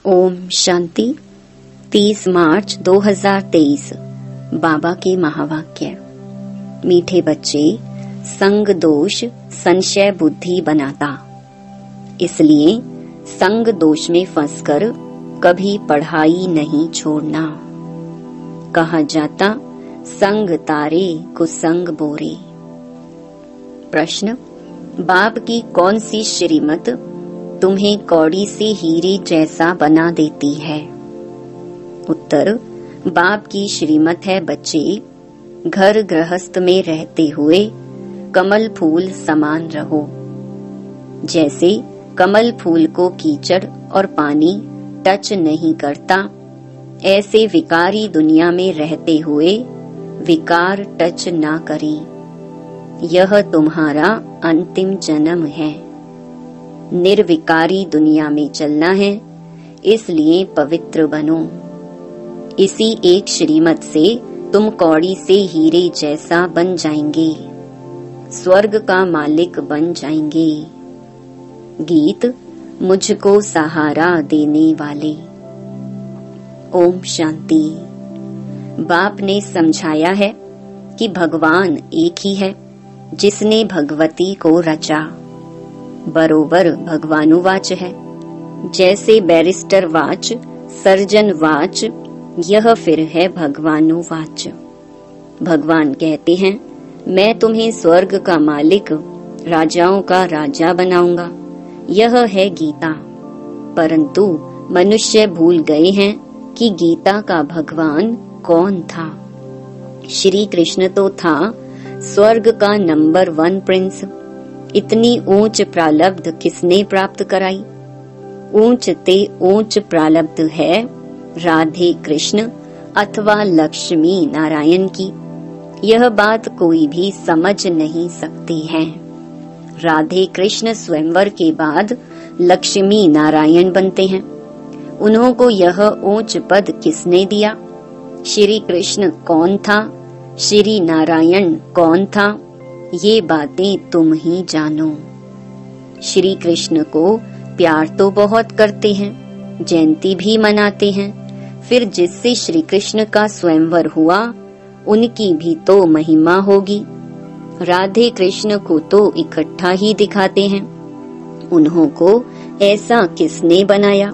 ओम शांति। 30 मार्च 2023 बाबा के महावाक्य। मीठे बच्चे, संग दोष संशय बुद्धि बनाता, इसलिए संग दोष में फंसकर कभी पढ़ाई नहीं छोड़ना। कहा जाता संग तारे कुसंग बोरे। प्रश्न, बाप की कौन सी श्रीमत तुम्हें कौड़ी से हीरे जैसा बना देती है? उत्तर, बाप की श्रीमत है बच्चे, घर गृहस्थ में रहते हुए कमल फूल समान रहो। जैसे कमल फूल को कीचड़ और पानी टच नहीं करता, ऐसे विकारी दुनिया में रहते हुए विकार टच ना करे। यह तुम्हारा अंतिम जन्म है। निर्विकारी दुनिया में चलना है, इसलिए पवित्र बनो। इसी एक श्रीमत से तुम कौड़ी से हीरे जैसा बन जाएंगे, स्वर्ग का मालिक बन जाएंगे। गीत, मुझको सहारा देने वाले। ओम शांति। बाप ने समझाया है कि भगवान एक ही है जिसने भगवती को रचा। बरोबर भगवानुवाच है। जैसे बैरिस्टर वाच, सर्जन वाच, यह फिर है भगवानुवाच। भगवान कहते हैं, मैं तुम्हें स्वर्ग का मालिक, राजाओं का राजा बनाऊंगा। यह है गीता। परंतु मनुष्य भूल गए हैं कि गीता का भगवान कौन था। श्री कृष्ण तो था स्वर्ग का नंबर 1 प्रिंस। इतनी ऊंच प्रालब्ध किसने प्राप्त कराई? ऊंच ते ऊंच प्रालब्ध है राधे कृष्ण अथवा लक्ष्मी नारायण की। यह बात कोई भी समझ नहीं सकती है। राधे कृष्ण स्वयंवर के बाद लक्ष्मी नारायण बनते हैं। उन्हों को यह ऊंच पद किसने दिया? श्री कृष्ण कौन था? श्री नारायण कौन था? ये बातें तुम ही जानो। श्री कृष्ण को प्यार तो बहुत करते हैं, जयंती भी मनाते हैं। फिर जिससे श्री कृष्ण का स्वयंवर हुआ, उनकी भी तो महिमा होगी। राधे कृष्ण को तो इकट्ठा ही दिखाते हैं। उन्हों को ऐसा किसने बनाया?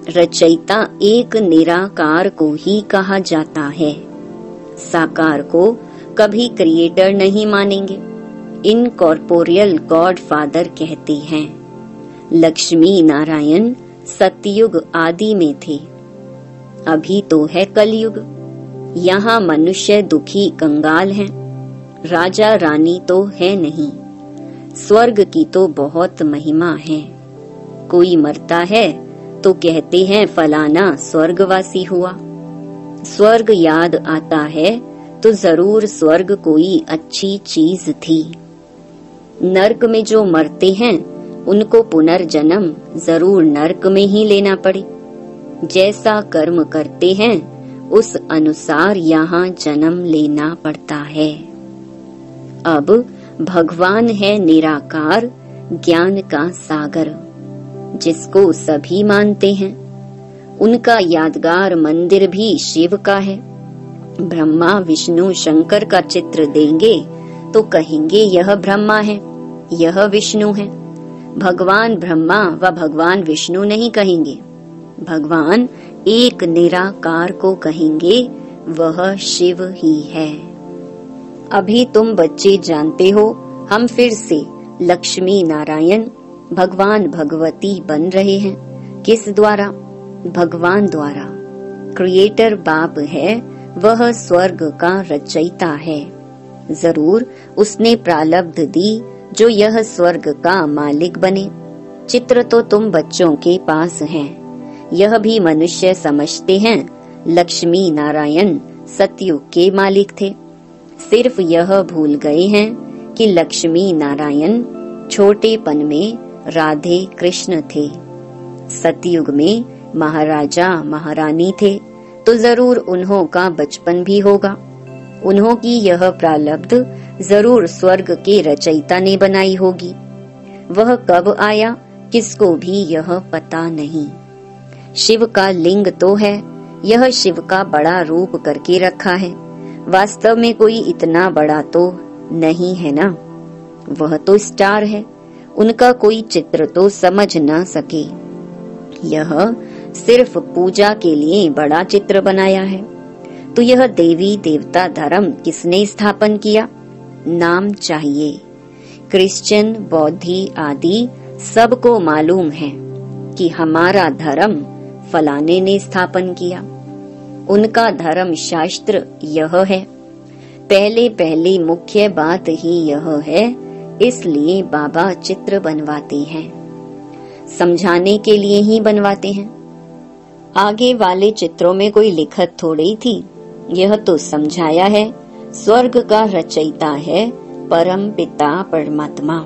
रचयिता एक निराकार को ही कहा जाता है। साकार को कभी क्रिएटर नहीं मानेंगे। इनकॉर्पोरियल गॉड फादर कहते हैं। लक्ष्मी नारायण सतयुग आदि में थे। अभी तो है कलयुग। यहाँ मनुष्य दुखी कंगाल हैं। राजा रानी तो है नहीं। स्वर्ग की तो बहुत महिमा है। कोई मरता है तो कहते हैं फलाना स्वर्गवासी हुआ। स्वर्ग याद आता है तो जरूर स्वर्ग कोई अच्छी चीज थी। नरक में जो मरते हैं उनको पुनर्जन्म जरूर नरक में ही लेना पड़े। जैसा कर्म करते हैं उस अनुसार यहाँ जन्म लेना पड़ता है। अब भगवान है निराकार ज्ञान का सागर, जिसको सभी मानते हैं। उनका यादगार मंदिर भी शिव का है। ब्रह्मा विष्णु शंकर का चित्र देंगे तो कहेंगे यह ब्रह्मा है, यह विष्णु है। भगवान ब्रह्मा व भगवान विष्णु नहीं कहेंगे। भगवान एक निराकार को कहेंगे, वह शिव ही है। अभी तुम बच्चे जानते हो, हम फिर से लक्ष्मी नारायण भगवान भगवती बन रहे हैं। किस द्वारा? भगवान द्वारा। क्रिएटर बाप है, वह स्वर्ग का रचयिता है। जरूर उसने प्रालब्ध दी जो यह स्वर्ग का मालिक बने। चित्र तो तुम बच्चों के पास है। यह भी मनुष्य समझते हैं लक्ष्मी नारायण सतयुग के मालिक थे। सिर्फ यह भूल गए हैं कि लक्ष्मी नारायण छोटेपन में राधे कृष्ण थे। सतयुग में महाराजा महारानी थे, तो जरूर उन्हों का बचपन भी होगा। उन्हों की यह प्रालब्ध जरूर स्वर्ग के रचयिता ने बनाई होगी। वह कब आया किसको भी यह पता नहीं। शिव का लिंग तो है, यह शिव का बड़ा रूप करके रखा है। वास्तव में कोई इतना बड़ा तो नहीं है ना। वह तो स्टार है, उनका कोई चित्र तो समझ ना सके। यह सिर्फ पूजा के लिए बड़ा चित्र बनाया है। तो यह देवी देवता धर्म किसने स्थापन किया? नाम चाहिए। क्रिश्चियन, बौद्धि आदि सबको मालूम है कि हमारा धर्म फलाने ने स्थापन किया। उनका धर्म शास्त्र यह है। पहले पहले मुख्य बात ही यह है, इसलिए बाबा चित्र बनवाते हैं, समझाने के लिए ही बनवाते हैं। आगे वाले चित्रों में कोई लिखत थोड़ी थी, यह तो समझाया है। स्वर्ग का रचयिता है परम पिता परमात्मा।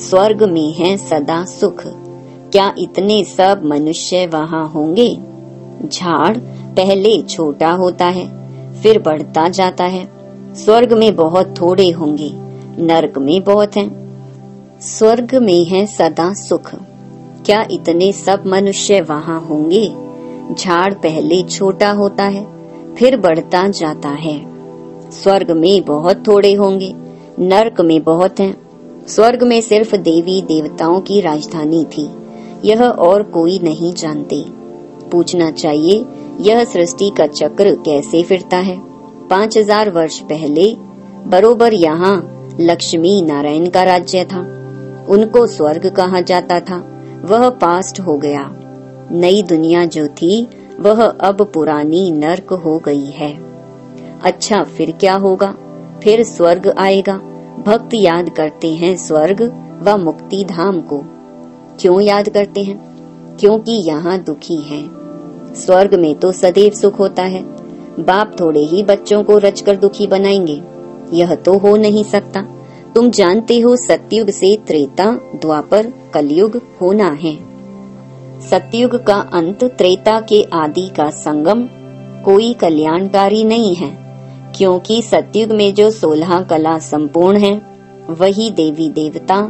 स्वर्ग में है सदा सुख। क्या इतने सब मनुष्य वहाँ होंगे? झाड़ पहले छोटा होता है, फिर बढ़ता जाता है। स्वर्ग में बहुत थोड़े होंगे, नरक में बहुत हैं। स्वर्ग में है सदा सुख। क्या इतने सब मनुष्य वहाँ होंगे? झाड़ पहले छोटा होता है, फिर बढ़ता जाता है। स्वर्ग में बहुत थोड़े होंगे, नरक में बहुत हैं। स्वर्ग में सिर्फ देवी देवताओं की राजधानी थी, यह और कोई नहीं जानते। पूछना चाहिए, यह सृष्टि का चक्र कैसे फिरता है? 5000 वर्ष पहले बरोबर यहाँ लक्ष्मी नारायण का राज्य था। उनको स्वर्ग कहा जाता था, वह पास्ट हो गया। नई दुनिया जो थी वह अब पुरानी नर्क हो गई है। अच्छा, फिर क्या होगा? फिर स्वर्ग आएगा। भक्त याद करते हैं स्वर्ग व मुक्ति धाम को। क्यों याद करते हैं? क्योंकि यहाँ दुखी है। स्वर्ग में तो सदैव सुख होता है। बाप थोड़े ही बच्चों को रचकर दुखी बनाएंगे, यह तो हो नहीं सकता। तुम जानते हो सतयुग से त्रेता, द्वापर, कलयुग होना है। सतयुग का अंत त्रेता के आदि का संगम कोई कल्याणकारी नहीं है, क्योंकि सतयुग में जो 16 कला संपूर्ण है, वही देवी देवता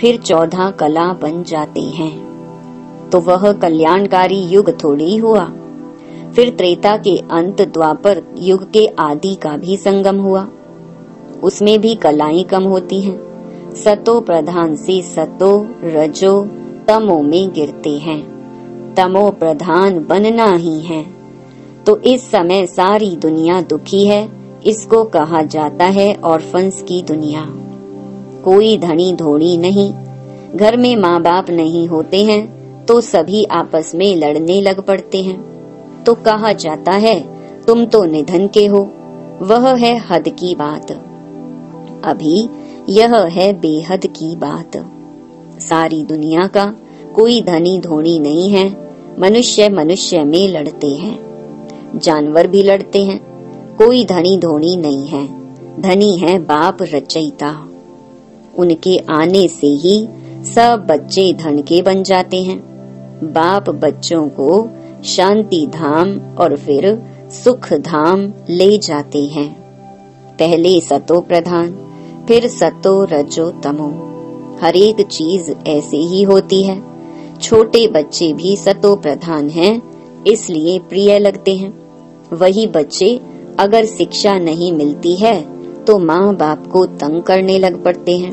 फिर 14 कला बन जाते हैं। तो वह कल्याणकारी युग थोड़ी हुआ। फिर त्रेता के अंत द्वापर युग के आदि का भी संगम हुआ, उसमें भी कलाएं कम होती हैं। सतो प्रधान से सतो रजो तमो में गिरते हैं। तमो प्रधान बनना ही है। तो इस समय सारी दुनिया दुखी है। इसको कहा जाता है ऑर्फन्स की दुनिया। कोई धनी धोनी नहीं। घर में माँ बाप नहीं होते हैं तो सभी आपस में लड़ने लग पड़ते हैं। तो कहा जाता है तुम तो निधन के हो। वह है हद की बात। अभी यह है बेहद की बात। सारी दुनिया का कोई धनी धोनी नहीं है। मनुष्य मनुष्य में लड़ते हैं, जानवर भी लड़ते हैं। कोई धनी धोनी नहीं है। धनी है बाप रचयिता। उनके आने से ही सब बच्चे धन के बन जाते हैं। बाप बच्चों को शांति धाम और फिर सुख धाम ले जाते हैं। पहले सतो प्रधान, फिर सतो रजो तमो। हर एक चीज ऐसे ही होती है। छोटे बच्चे भी सतो प्रधान हैं, इसलिए प्रिय लगते हैं। वही बच्चे अगर शिक्षा नहीं मिलती है तो माँ बाप को तंग करने लग पड़ते हैं।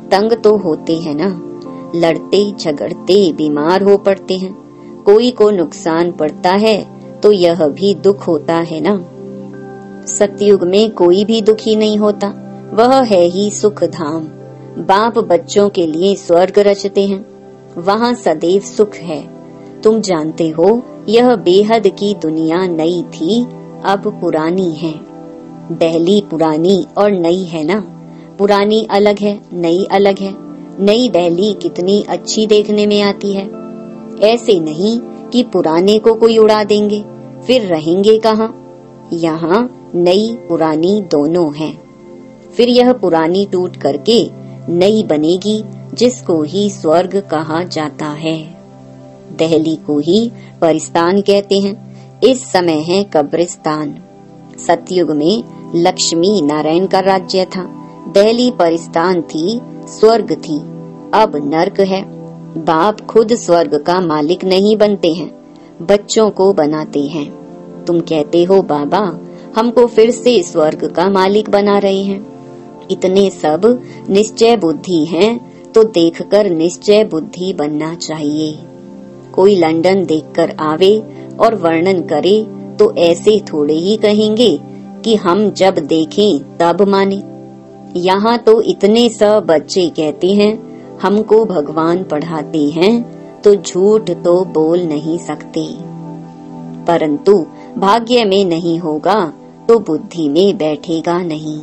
तंग तो होते हैं ना, लड़ते झगड़ते बीमार हो पड़ते हैं। कोई को नुकसान पड़ता है तो यह भी दुख होता है ना। सतयुग में कोई भी दुखी नहीं होता, वह है ही सुख धाम। बाप बच्चों के लिए स्वर्ग रचते हैं, वहाँ सदैव सुख है। तुम जानते हो यह बेहद की दुनिया नई थी, अब पुरानी है। दिल्ली पुरानी और नई है ना। पुरानी अलग है, नई अलग है। नई दिल्ली कितनी अच्छी देखने में आती है। ऐसे नहीं कि पुराने को कोई उड़ा देंगे, फिर रहेंगे कहाँ। यहाँ नई पुरानी दोनों हैं। फिर यह पुरानी टूट करके नई बनेगी, जिसको ही स्वर्ग कहा जाता है। दिल्ली को ही परिस्तान कहते हैं। इस समय है कब्रिस्तान। सतयुग में लक्ष्मी नारायण का राज्य था। दिल्ली परिस्तान थी, स्वर्ग थी। अब नर्क है। बाप खुद स्वर्ग का मालिक नहीं बनते हैं, बच्चों को बनाते हैं। तुम कहते हो बाबा हमको फिर से स्वर्ग का मालिक बना रहे हैं। इतने सब निश्चय बुद्धि हैं तो देखकर निश्चय बुद्धि बनना चाहिए। कोई लंदन देखकर आवे और वर्णन करे तो ऐसे थोड़े ही कहेंगे कि हम जब देखें तब माने। यहाँ तो इतने सब बच्चे कहते हैं हमको भगवान पढ़ाते हैं, तो झूठ तो बोल नहीं सकते। परंतु भाग्य में नहीं होगा तो बुद्धि में बैठेगा नहीं।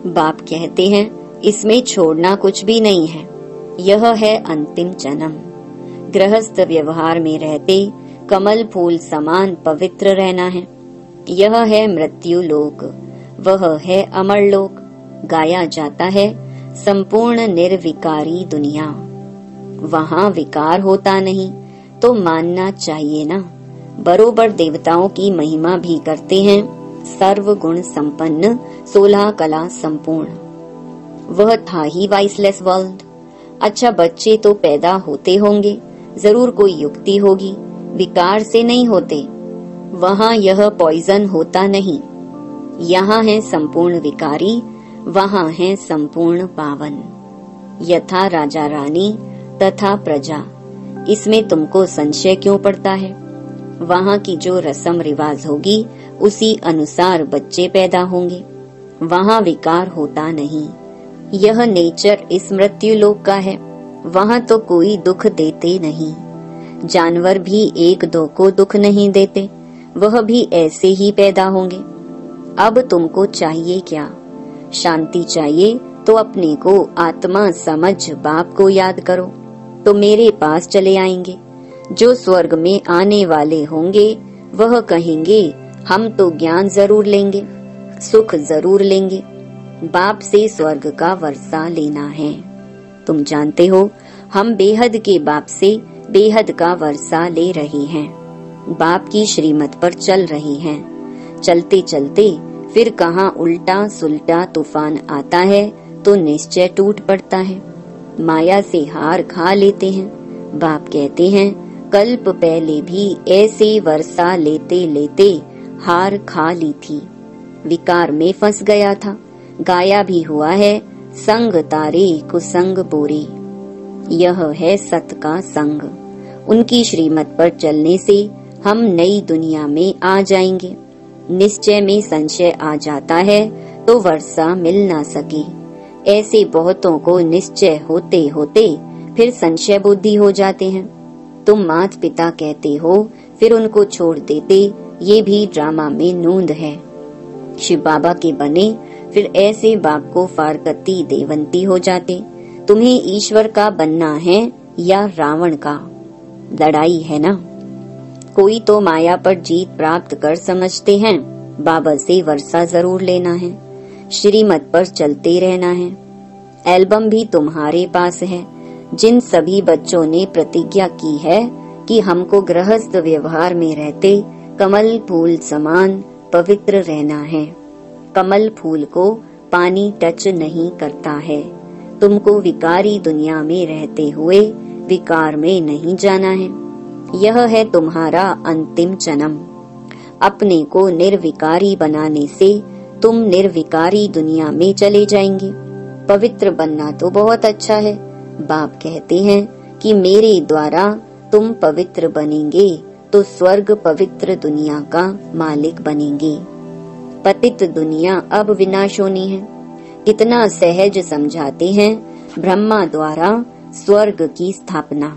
बाप कहते हैं इसमें छोड़ना कुछ भी नहीं है, यह है अंतिम जन्म। गृहस्थ व्यवहार में रहते कमल फूल समान पवित्र रहना है। यह है मृत्यु लोक, वह है अमर लोक। गाया जाता है संपूर्ण निर्विकारी दुनिया। वहाँ विकार होता नहीं तो मानना चाहिए ना। बरोबर देवताओं की महिमा भी करते हैं, सर्व गुण संपन्न 16 कला संपूर्ण। वह था ही वाइसलेस वर्ल्ड। अच्छा बच्चे तो पैदा होते होंगे, जरूर कोई युक्ति होगी, विकार से नहीं होते। वहाँ यह पॉइजन होता नहीं। यहाँ है संपूर्ण विकारी, वहाँ है संपूर्ण पावन। यथा राजा रानी तथा प्रजा, इसमें तुमको संशय क्यों पड़ता है? वहाँ की जो रस्म रिवाज होगी उसी अनुसार बच्चे पैदा होंगे। वहाँ विकार होता नहीं। यह नेचर इस मृत्यु लोक का है। वहाँ तो कोई दुख देते नहीं। जानवर भी एक दो को दुख नहीं देते, वह भी ऐसे ही पैदा होंगे। अब तुमको चाहिए क्या? शांति चाहिए तो अपने को आत्मा समझ बाप को याद करो तो मेरे पास चले आएंगे। जो स्वर्ग में आने वाले होंगे वह कहेंगे हम तो ज्ञान जरूर लेंगे, सुख जरूर लेंगे, बाप से स्वर्ग का वर्षा लेना है। तुम जानते हो हम बेहद के बाप से बेहद का वर्षा ले रहे हैं, बाप की श्रीमत पर चल रही हैं। चलते चलते फिर कहाँ उल्टा सुल्टा तूफान आता है तो निश्चय टूट पड़ता है। माया से हार खा लेते हैं। बाप कहते हैं कल्प पहले भी ऐसे वर्षा लेते लेते हार खा ली थी, विकार में फंस गया था। गाया भी हुआ है संग तारे कुसंग बोरे। यह है सत का संग। उनकी श्रीमत पर चलने से हम नई दुनिया में आ जाएंगे। निश्चय में संशय आ जाता है तो वर्षा मिल ना सके। ऐसे बहुतों को निश्चय होते होते फिर संशय बुद्धि हो जाते हैं। तुम माता पिता कहते हो फिर उनको छोड़ देते, ये भी ड्रामा में नूंद है। शिव बाबा के बने फिर ऐसे बाप को फारकती देवंती हो जाते। तुम्हें ईश्वर का बनना है या रावण का? लड़ाई है ना। कोई तो माया पर जीत प्राप्त कर समझते हैं बाबा से वर्षा जरूर लेना है, श्रीमत पर चलते रहना है। एल्बम भी तुम्हारे पास है। जिन सभी बच्चों ने प्रतिज्ञा की है कि हमको गृहस्थ व्यवहार में रहते कमल फूल समान पवित्र रहना है। कमल फूल को पानी टच नहीं करता है। तुमको विकारी दुनिया में रहते हुए विकार में नहीं जाना है। यह है तुम्हारा अंतिम जन्म। अपने को निर्विकारी बनाने से तुम निर्विकारी दुनिया में चले जाएंगे। पवित्र बनना तो बहुत अच्छा है। बाप कहते हैं कि मेरे द्वारा तुम पवित्र बनेंगे तो स्वर्ग पवित्र दुनिया का मालिक बनेंगे। पतित दुनिया अब विनाश होनी है। कितना सहज समझाते हैं ब्रह्मा द्वारा स्वर्ग की स्थापना।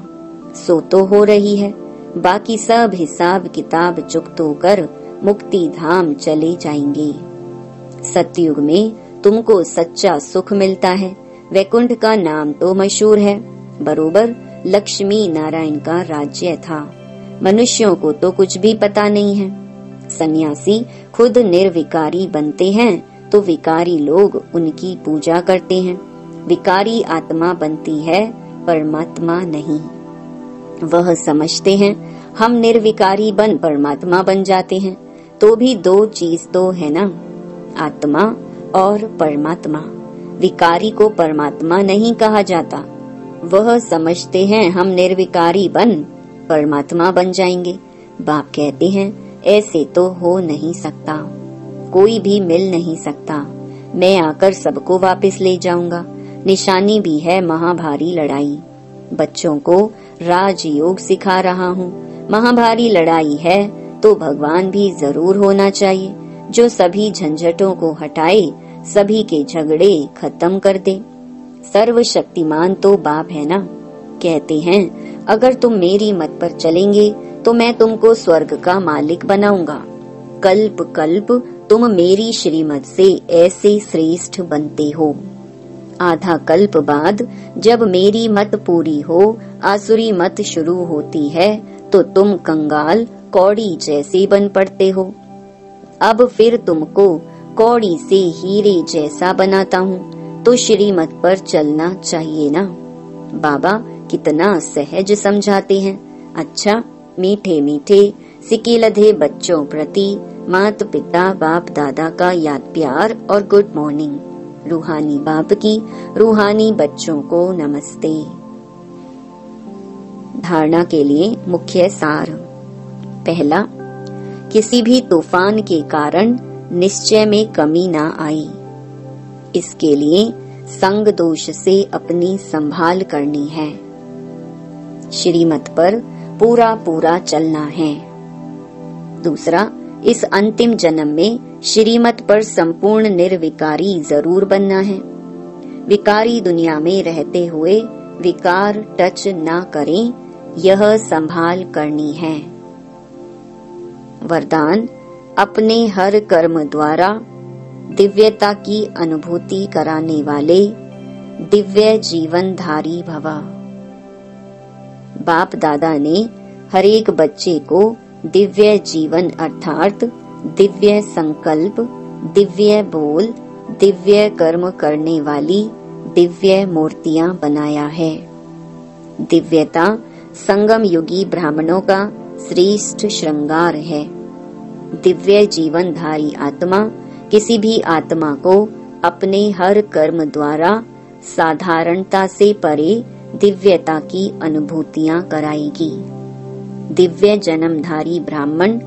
सो तो हो रही है, बाकी सब हिसाब किताब चुकत होकर मुक्ति धाम चले जाएंगे। सतयुग में तुमको सच्चा सुख मिलता है। वैकुंठ का नाम तो मशहूर है, बरोबर लक्ष्मी नारायण का राज्य था। मनुष्यों को तो कुछ भी पता नहीं है। सन्यासी खुद निर्विकारी बनते हैं तो विकारी लोग उनकी पूजा करते हैं। विकारी आत्मा बनती है, परमात्मा नहीं। वह समझते हैं हम निर्विकारी बन परमात्मा बन जाते हैं, तो भी दो चीज तो है ना, आत्मा और परमात्मा। विकारी को परमात्मा नहीं कहा जाता। वह समझते हैं हम निर्विकारी बन परमात्मा बन जाएंगे, बाप कहते हैं ऐसे तो हो नहीं सकता, कोई भी मिल नहीं सकता। मैं आकर सबको वापस ले जाऊंगा। निशानी भी है महाभारी लड़ाई। बच्चों को राजयोग सिखा रहा हूँ। महाभारी लड़ाई है तो भगवान भी जरूर होना चाहिए, जो सभी झंझटों को हटाए, सभी के झगड़े खत्म कर दे। सर्वशक्तिमान तो बाप है ना। कहते हैं अगर तुम मेरी मत पर चलेंगे तो मैं तुमको स्वर्ग का मालिक बनाऊंगा। कल्प कल्प तुम मेरी श्रीमत से ऐसे श्रेष्ठ बनते हो। आधा कल्प बाद जब मेरी मत पूरी हो, आसुरी मत शुरू होती है, तो तुम कंगाल कौड़ी जैसे बन पड़ते हो। अब फिर तुमको कौड़ी से हीरे जैसा बनाता हूँ, तो श्रीमत पर चलना चाहिए ना। बाबा कितना सहज समझाते हैं। अच्छा, मीठे मीठे सिके लधे बच्चों प्रति माता पिता बाप दादा का याद प्यार और गुड मॉर्निंग। रूहानी बाप की रूहानी बच्चों को नमस्ते। धारणा के लिए मुख्य सार। पहला, किसी भी तूफान के कारण निश्चय में कमी ना आई। इसके लिए संग दोष से अपनी संभाल करनी है। श्रीमत पर पूरा पूरा चलना है। दूसरा, इस अंतिम जन्म में श्रीमत पर संपूर्ण निर्विकारी जरूर बनना है। विकारी दुनिया में रहते हुए विकार टच ना करें, यह संभाल करनी है। वरदान, अपने हर कर्म द्वारा दिव्यता की अनुभूति कराने वाले दिव्य जीवनधारी भव। बाप दादा ने हर एक बच्चे को दिव्य जीवन अर्थात दिव्य संकल्प, दिव्य बोल, दिव्य कर्म करने वाली दिव्य मूर्तियां बनाया है। दिव्यता संगम युगी ब्राह्मणों का श्रेष्ठ श्रृंगार है। दिव्य जीवनधारी आत्मा किसी भी आत्मा को अपने हर कर्म द्वारा साधारणता से परे दिव्यता की अनुभूतियां कराएगी। दिव्य जन्मधारी ब्राह्मण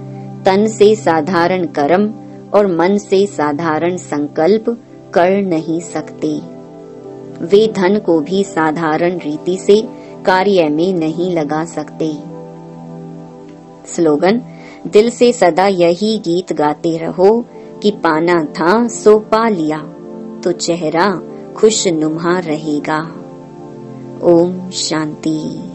तन से साधारण कर्म और मन से साधारण संकल्प कर नहीं सकते। वे धन को भी साधारण रीति से कार्य में नहीं लगा सकते। स्लोगन, दिल से सदा यही गीत गाते रहो कि पाना था सो पा लिया, तो चेहरा खुश नुमा रहेगा। ओम शांति।